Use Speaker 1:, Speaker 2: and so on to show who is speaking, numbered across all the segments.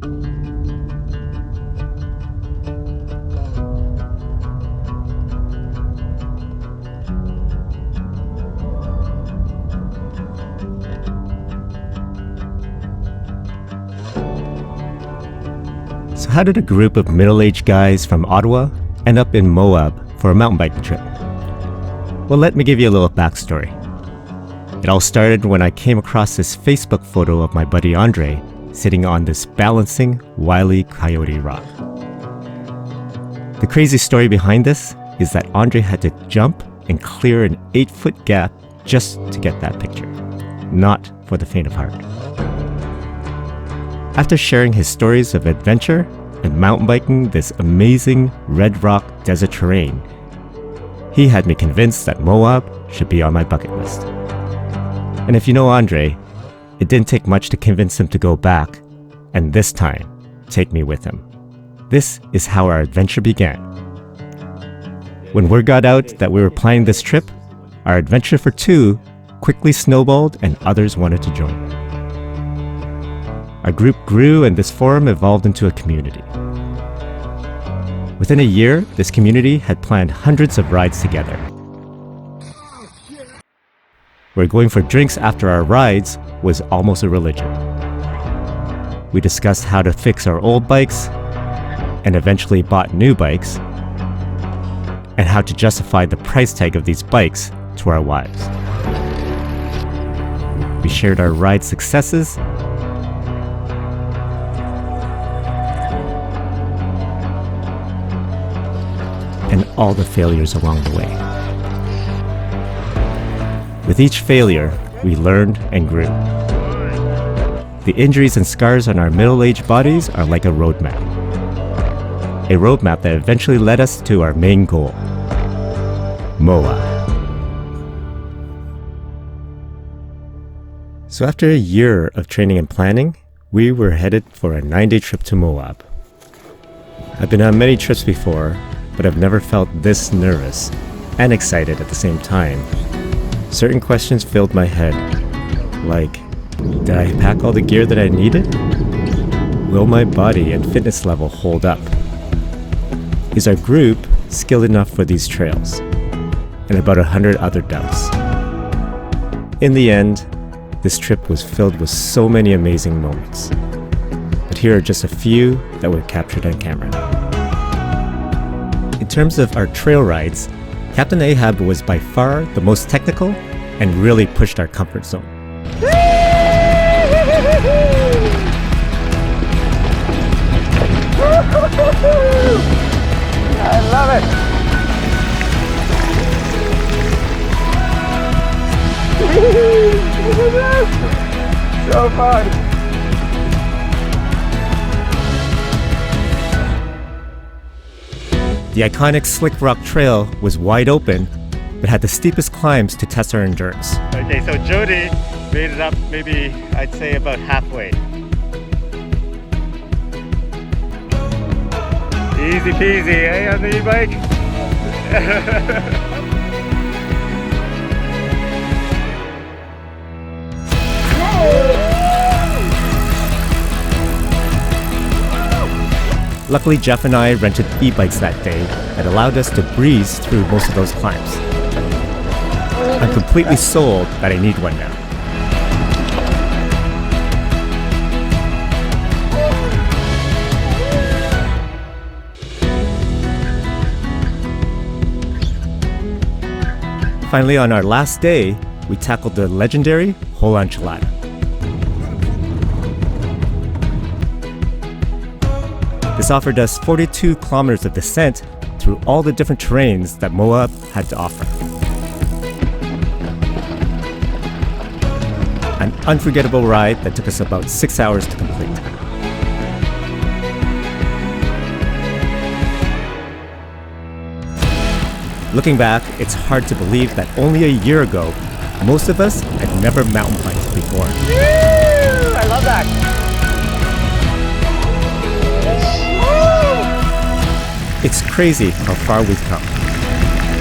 Speaker 1: So how did a group of middle-aged guys from Ottawa end up in Moab for a mountain biking trip? Well, let me give you a little backstory. It all started when I came across this Facebook photo of my buddy Andre sitting on this balancing Wile E. Coyote rock. The crazy story behind this is that Andre had to jump and clear an 8-foot gap just to get that picture. Not for the faint of heart. After sharing his stories of adventure and mountain biking this amazing red rock desert terrain, he had me convinced that Moab should be on my bucket list. And if you know Andre, it didn't take much to convince him to go back, and this time, take me with him. This is how our adventure began. When word got out that we were planning this trip, our adventure for two quickly snowballed and others wanted to join. Our group grew and this forum evolved into a community. Within a year, this community had planned hundreds of rides together. Where going for drinks after our rides was almost a religion. We discussed how to fix our old bikes and eventually bought new bikes, and how to justify the price tag of these bikes to our wives. We shared our ride successes and all the failures along the way. With each failure, we learned and grew. The injuries and scars on our middle-aged bodies are like a roadmap. A roadmap that eventually led us to our main goal, Moab. So after a year of training and planning, we were headed for a 9-day trip to Moab. I've been on many trips before, but I've never felt this nervous and excited at the same time. Certain questions filled my head, like, did I pack all the gear that I needed? Will my body and fitness level hold up? Is our group skilled enough for these trails? And about 100 other doubts. In the end, this trip was filled with so many amazing moments. But here are just a few that were captured on camera. In terms of our trail rides, Captain Ahab was by far the most technical and really pushed our comfort zone.
Speaker 2: I love it! So fun!
Speaker 1: The iconic Slick Rock Trail was wide open, but had the steepest climbs to test our endurance.
Speaker 3: Okay, so Jody made it up maybe, I'd say about halfway. Easy peasy, eh, on the e-bike?
Speaker 1: Luckily, Jeff and I rented e-bikes that day that allowed us to breeze through most of those climbs. I'm completely sold that I need one now. Finally, on our last day, we tackled the legendary Whole Enchilada. This offered us 42 kilometers of descent through all the different terrains that Moab had to offer. An unforgettable ride that took us about 6 hours to complete. Looking back, it's hard to believe that only a year ago, most of us had never mountain biked before.
Speaker 2: Woo! I love that!
Speaker 1: It's crazy how far we've come.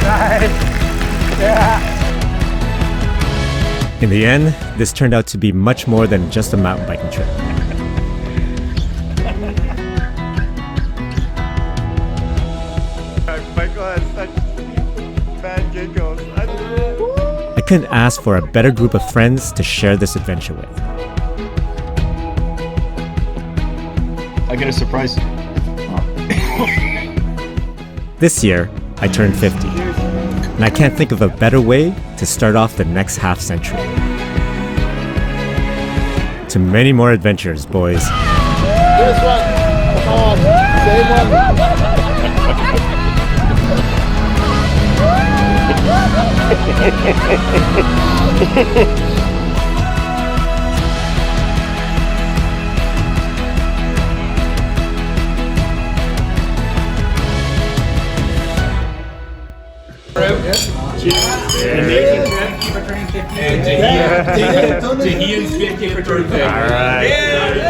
Speaker 2: Nice! Yeah!
Speaker 1: In the end, this turned out to be much more than just a mountain biking trip.
Speaker 3: giggles.
Speaker 1: I couldn't ask for a better group of friends to share this adventure with.
Speaker 4: I got a surprise.
Speaker 1: This year, I turned 50, and I can't think of a better way to start off the next half century. To many more adventures, boys.
Speaker 5: This one. Come on. Same one.
Speaker 6: Amazing trip for turning 50. And Jahian's 50 for turning 50.
Speaker 3: All right.
Speaker 6: Yeah.